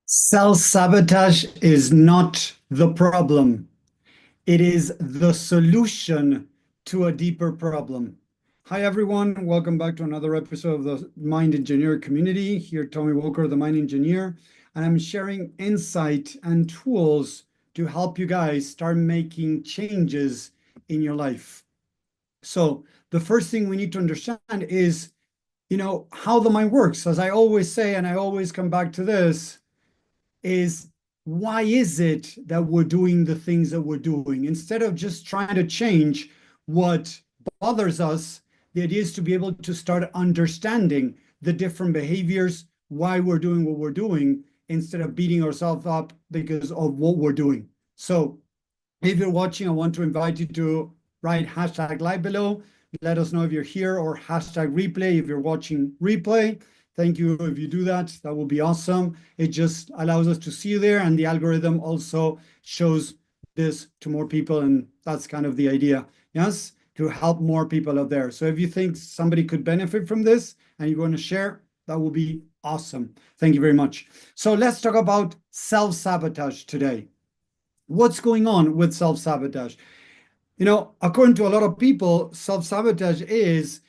Self-sabotage is not the problem. It is the solution to a deeper problem. Hi, everyone. Welcome back to another episode of the Mind Engineer community. Here, Tommy Walker, the Mind Engineer, and I'm sharing insight and tools to help you guys start making changes in your life. So the first thing we need to understand is, how the mind works. As I always say, and I always come back to this, is why is it that we're doing the things that we're doing? Instead of just trying to change what bothers us, the idea is to be able to start understanding the different behaviors, why we're doing what we're doing, instead of beating ourselves up because of what we're doing. So if you're watching, I want to invite you to write hashtag live below. Let us know if you're here, or hashtag replay if you're watching replay. Thank you if you do that. That will be awesome. It just allows us to see you there, and the algorithm also shows this to more people, and that's kind of the idea, yes, to help more people out there. So if you think somebody could benefit from this and you want to share, that will be awesome. Thank you very much. So let's talk about self-sabotage today. What's going on with self-sabotage? According to a lot of people, self-sabotage is,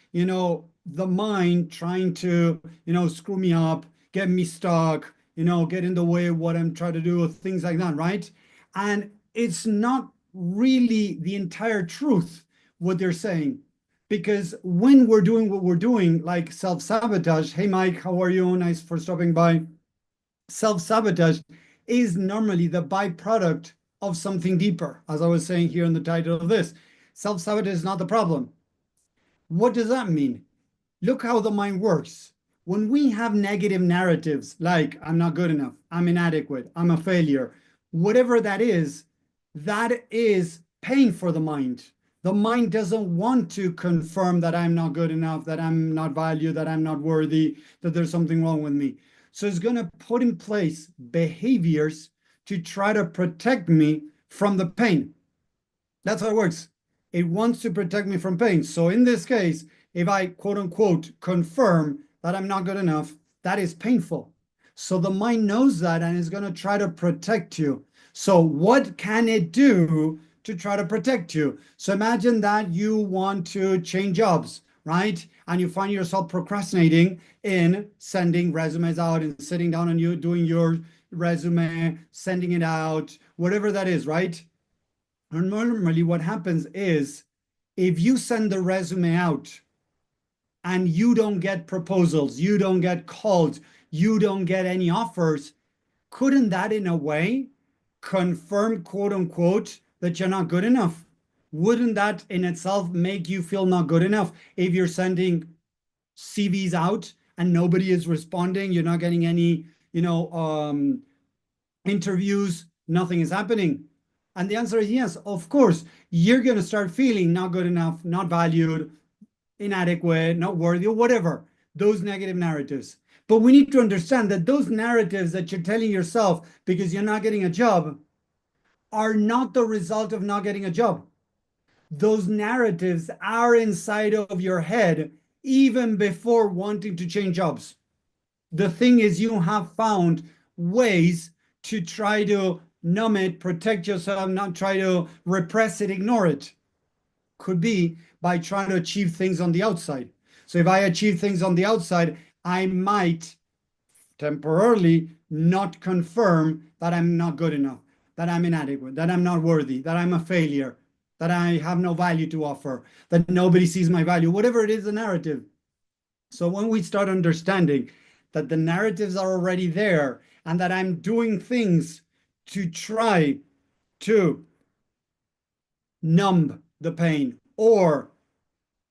the mind trying to, screw me up, get me stuck, get in the way of what I'm trying to do, things like that, right? And it's not really the entire truth what they're saying. Because when we're doing what we're doing, like self-sabotage, hey, Mike, how are you? Nice for stopping by. Self-sabotage is normally the byproduct of something deeper. As I was saying here in the title of this, self-sabotage is not the problem. What does that mean? Look how the mind works. When we have negative narratives like I'm not good enough, I'm inadequate, I'm a failure, whatever that is pain for the mind. The mind doesn't want to confirm that I'm not good enough, that I'm not valued, that I'm not worthy, that there's something wrong with me. So it's going to put in place behaviors to try to protect me from the pain. That's how it works. It wants to protect me from pain. So in this case, if I quote unquote confirm that I'm not good enough, that is painful. So the mind knows that and is going to try to protect you. So what can it do to try to protect you? So imagine that you want to change jobs, right? And you find yourself procrastinating in sending resumes out and sitting down and you doing your resume, sending it out, whatever that is, right? And normally what happens is if you send the resume out and you don't get proposals, you don't get calls, you don't get any offers, couldn't that in a way confirm, quote unquote, that you're not good enough? Wouldn't that in itself make you feel not good enough if you're sending CVs out and nobody is responding, you're not getting any, interviews, nothing is happening? And the answer is yes, of course. You're going to start feeling not good enough, not valued, inadequate, not worthy, or whatever, those negative narratives. But we need to understand that those narratives that you're telling yourself because you're not getting a job are not the result of not getting a job. Those narratives are inside of your head even before wanting to change jobs. The thing is, you have found ways to try to numb it, protect yourself, not try to repress it, ignore it. Could be by trying to achieve things on the outside. So if I achieve things on the outside, I might temporarily not confirm that I'm not good enough, that I'm inadequate, that I'm not worthy, that I'm a failure, that I have no value to offer, that nobody sees my value, whatever it is, the narrative. So when we start understanding that the narratives are already there and that I'm doing things to try to numb the pain or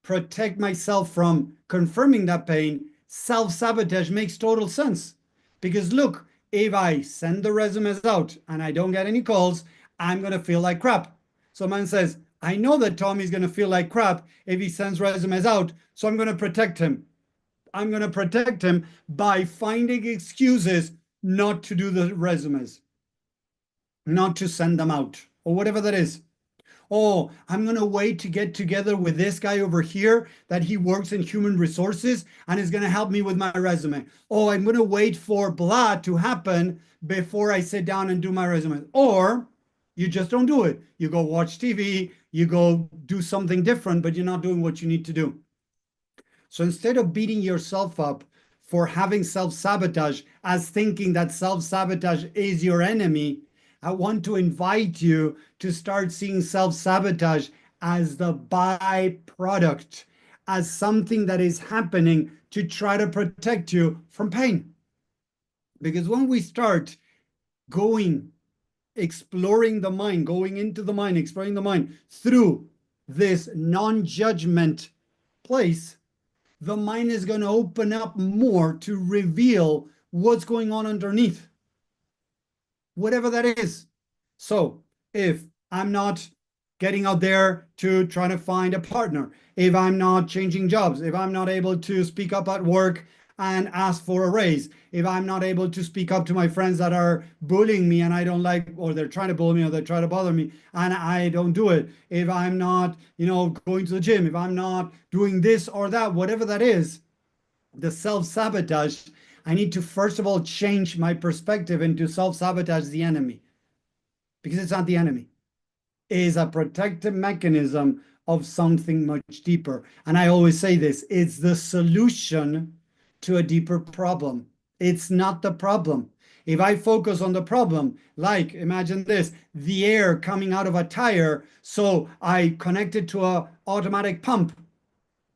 protect myself from confirming that pain, self-sabotage makes total sense. Because look, if I send the resumes out and I don't get any calls, I'm going to feel like crap. So man says, I know that Tommy's going to feel like crap if he sends resumes out, so I'm going to protect him. I'm going to protect him by finding excuses not to do the resumes, not to send them out, or whatever that is. Oh, I'm going to wait to get together with this guy over here that he works in human resources and is going to help me with my resume. Oh, I'm going to wait for blah to happen before I sit down and do my resume. Or you just don't do it. You go watch TV, you go do something different, but you're not doing what you need to do. So instead of beating yourself up for having self-sabotage as thinking that self-sabotage is your enemy, I want to invite you to start seeing self-sabotage as the byproduct, as something that is happening to try to protect you from pain. Because when we start going, exploring the mind, going into the mind, exploring the mind through this non-judgment place, the mind is going to open up more to reveal what's going on underneath, whatever that is. So if I'm not getting out there to try to find a partner, if I'm not changing jobs, if I'm not able to speak up at work and ask for a raise, if I'm not able to speak up to my friends that are bullying me and I don't like, or they're trying to bully me or they're trying to bother me and I don't do it, if I'm not, going to the gym, if I'm not doing this or that, whatever that is, the self-sabotage, I need to first of all change my perspective into self-sabotage the enemy, because it's not the enemy. It is a protective mechanism of something much deeper. And I always say this, it's the solution to a deeper problem. It's not the problem. If I focus on the problem, like imagine this, the air coming out of a tire, so I connect it to a automatic pump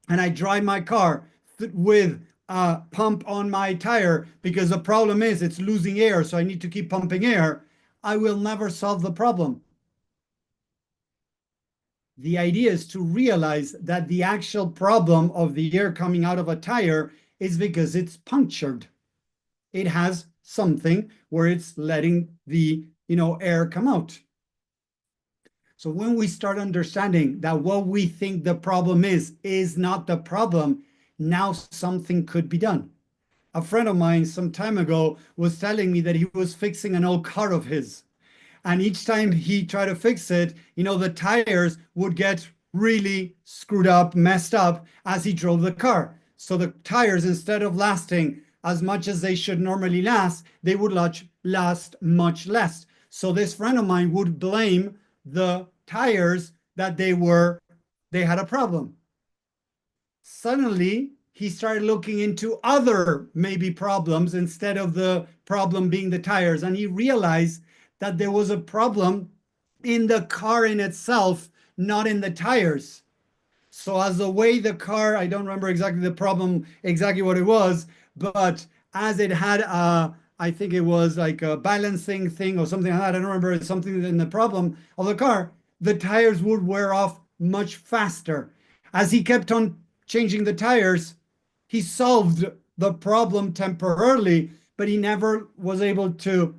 and I drive my car with a pump on my tire because the problem is it's losing air, so I need to keep pumping air, I will never solve the problem. The idea is to realize that the actual problem of the air coming out of a tire is because it's punctured. It has something where it's letting the air come out. So when we start understanding that what we think the problem is not the problem, now something could be done. A friend of mine some time ago was telling me that he was fixing an old car of his. And each time he tried to fix it, the tires would get really screwed up, messed up as he drove the car. So the tires, instead of lasting as much as they should normally last, they would last much less. So this friend of mine would blame the tires that they had a problem. Suddenly, he started looking into other maybe problems instead of the problem being the tires. And he realized that there was a problem in the car in itself, not in the tires. So as the way the car, I don't remember exactly the problem, exactly what it was, but as it had I think it was like a balancing thing or something like that. I don't remember. It's something in the problem of the car. The tires would wear off much faster. As he kept on changing the tires, he solved the problem temporarily, but he never was able to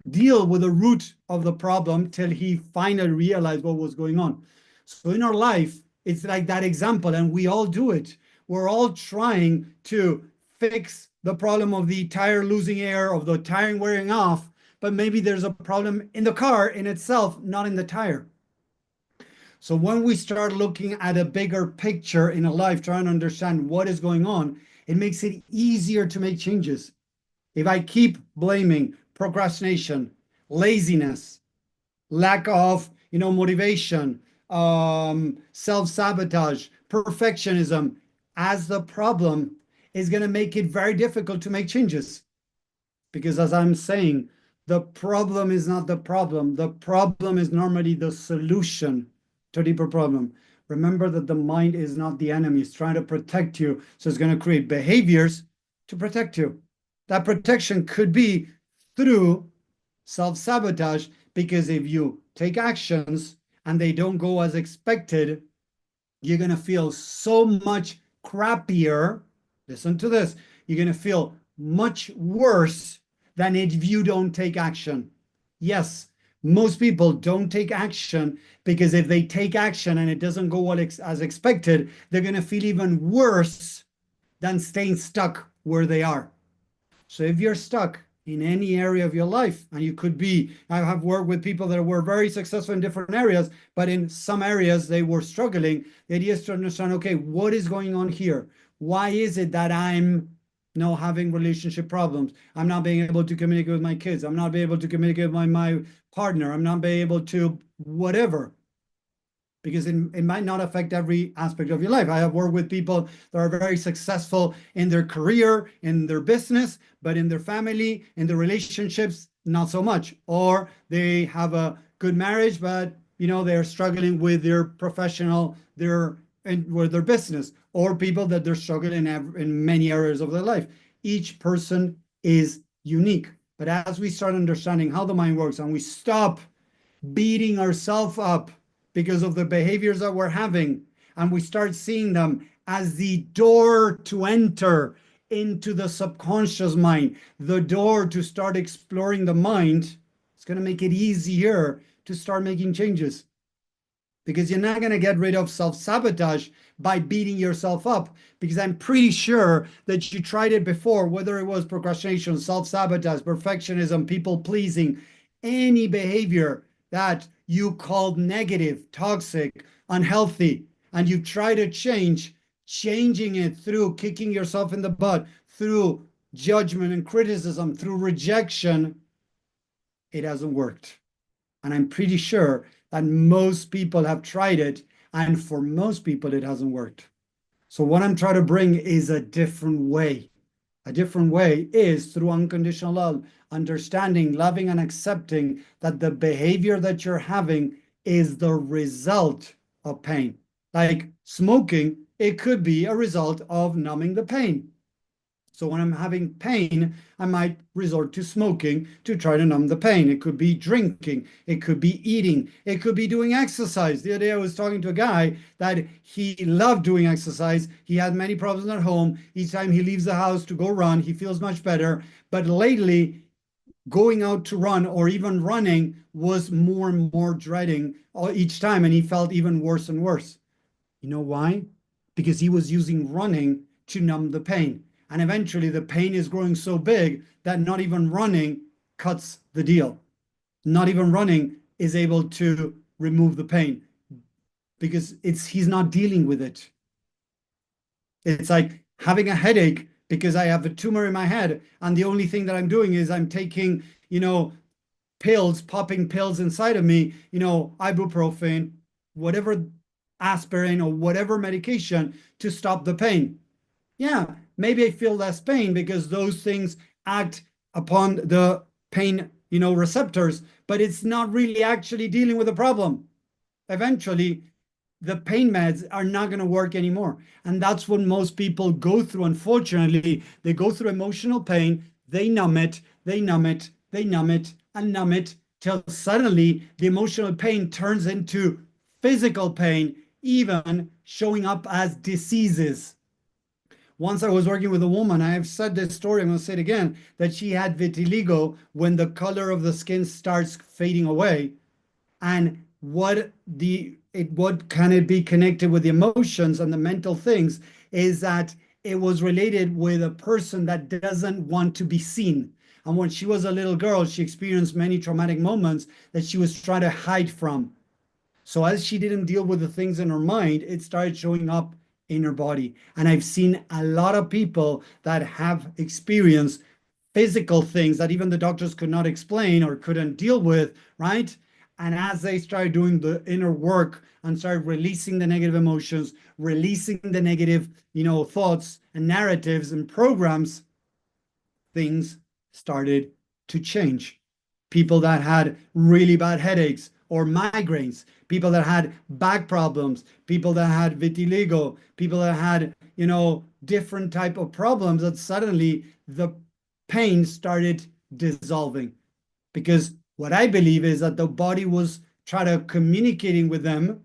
deal with the root of the problem till he finally realized what was going on. So in our life, it's like that example, and we all do it. We're all trying to fix the problem of the tire losing air, of the tire wearing off, but maybe there's a problem in the car in itself, not in the tire. So when we start looking at a bigger picture in a life, trying to understand what is going on, it makes it easier to make changes. If I keep blaming procrastination, laziness, lack of motivation, self-sabotage, perfectionism as the problem, is going to make it very difficult to make changes. Because as I'm saying, the problem is not the problem. The problem is normally the solution to a deeper problem. Remember that the mind is not the enemy. It's trying to protect you. So it's going to create behaviors to protect you. That protection could be through self-sabotage, because if you take actions and they don't go as expected, you're going to feel so much crappier. Listen to this. You're going to feel much worse than if you don't take action. Yes, most people don't take action because if they take action and it doesn't go as expected, they're going to feel even worse than staying stuck where they are. So if you're stuck in any area of your life. And you could be, I have worked with people that were very successful in different areas, but in some areas they were struggling. The idea is to understand, okay, what is going on here? Why is it that I'm having relationship problems? I'm not being able to communicate with my kids. I'm not being able to communicate with my partner. I'm not being able to whatever, because it might not affect every aspect of your life. I have worked with people that are very successful in their career, in their business, but in their family, in their relationships, not so much. Or they have a good marriage, but they're struggling with their professional, with their business, or people that they're struggling in many areas of their life. Each person is unique. But as we start understanding how the mind works and we stop beating ourselves up because of the behaviors that we're having, and we start seeing them as the door to enter into the subconscious mind, the door to start exploring the mind, it's going to make it easier to start making changes. Because you're not going to get rid of self-sabotage by beating yourself up, because I'm pretty sure that you tried it before, whether it was procrastination, self-sabotage, perfectionism, people-pleasing, any behavior that you called negative, toxic, unhealthy, and you try to changing it through kicking yourself in the butt, through judgment and criticism, through rejection, it hasn't worked. And I'm pretty sure that most people have tried it, and for most people, it hasn't worked. So what I'm trying to bring is a different way. A different way is through unconditional love, understanding, loving, and accepting that the behavior that you're having is the result of pain. Like smoking, it could be a result of numbing the pain. So when I'm having pain, I might resort to smoking to try to numb the pain. It could be drinking. It could be eating. It could be doing exercise. The other day I was talking to a guy that he loved doing exercise. He had many problems at home. Each time he leaves the house to go run, he feels much better. But lately, going out to run or even running was more and more dreading each time, and he felt even worse and worse. You know why? Because he was using running to numb the pain. And eventually the pain is growing so big that not even running cuts the deal. Not even running is able to remove the pain because he's not dealing with it. It's like having a headache because I have a tumor in my head, and the only thing that I'm doing is I'm taking, pills, popping pills inside of me, ibuprofen, whatever, aspirin, or whatever medication to stop the pain. Yeah, maybe I feel less pain because those things act upon the pain, receptors, but it's not really actually dealing with the problem. Eventually, the pain meds are not going to work anymore. And that's what most people go through. Unfortunately, they go through emotional pain, they numb it, they numb it, they numb it, and numb it till suddenly the emotional pain turns into physical pain, even showing up as diseases. Once I was working with a woman, I have said this story, I'm going to say it again, that she had vitiligo when the color of the skin starts fading away. And what can it be connected with the emotions and the mental things is that it was related with a person that doesn't want to be seen. And when she was a little girl, she experienced many traumatic moments that she was trying to hide from. So as she didn't deal with the things in her mind, it started showing up in her body. And I've seen a lot of people that have experienced physical things that even the doctors could not explain or couldn't deal with, right? And as they started doing the inner work and started releasing the negative emotions, releasing the negative, thoughts and narratives and programs, things started to change. People that had really bad headaches or migraines, people that had back problems, people that had vitiligo, people that had, different type of problems, that suddenly the pain started dissolving. Because what I believe is that the body was trying to communicating with them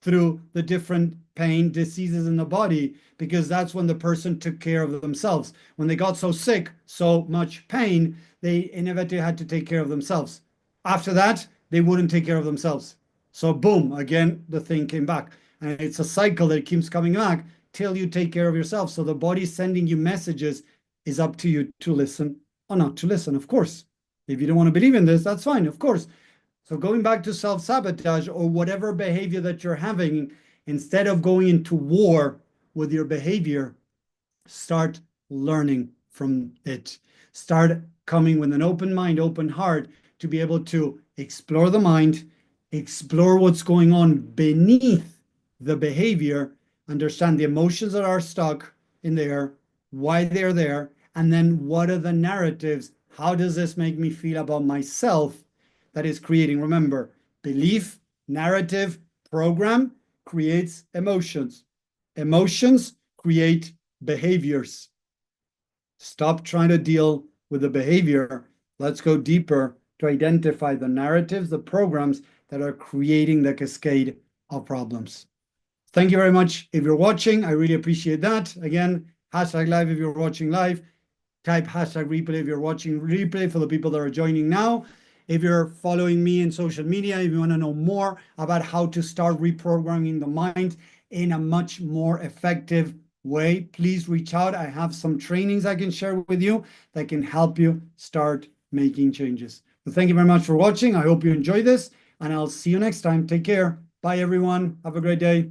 through the different pain diseases in the body, because that's when the person took care of themselves. When they got so sick, so much pain, they inevitably had to take care of themselves. After that, they wouldn't take care of themselves. So boom, again, the thing came back. And it's a cycle that keeps coming back till you take care of yourself. So the body's sending you messages, is up to you to listen or not to listen, of course. If you don't want to believe in this, that's fine, of course. So going back to self-sabotage or whatever behavior that you're having, instead of going into war with your behavior, start learning from it. Start coming with an open mind, open heart to be able to explore the mind, explore what's going on beneath the behavior, understand the emotions that are stuck in there, why they're there, and then what are the narratives? How does this make me feel about myself that is creating? Remember, belief, narrative, program creates emotions. Emotions create behaviors. Stop trying to deal with the behavior. Let's go deeper to identify the narratives, the programs that are creating the cascade of problems. Thank you very much. If you're watching, I really appreciate that. Again, hashtag live if you're watching live. Type hashtag replay if you're watching replay for the people that are joining now. If you're following me in social media, if you want to know more about how to start reprogramming the mind in a much more effective way, please reach out. I have some trainings I can share with you that can help you start making changes. So thank you very much for watching. I hope you enjoy this, and I'll see you next time. Take care. Bye, everyone. Have a great day.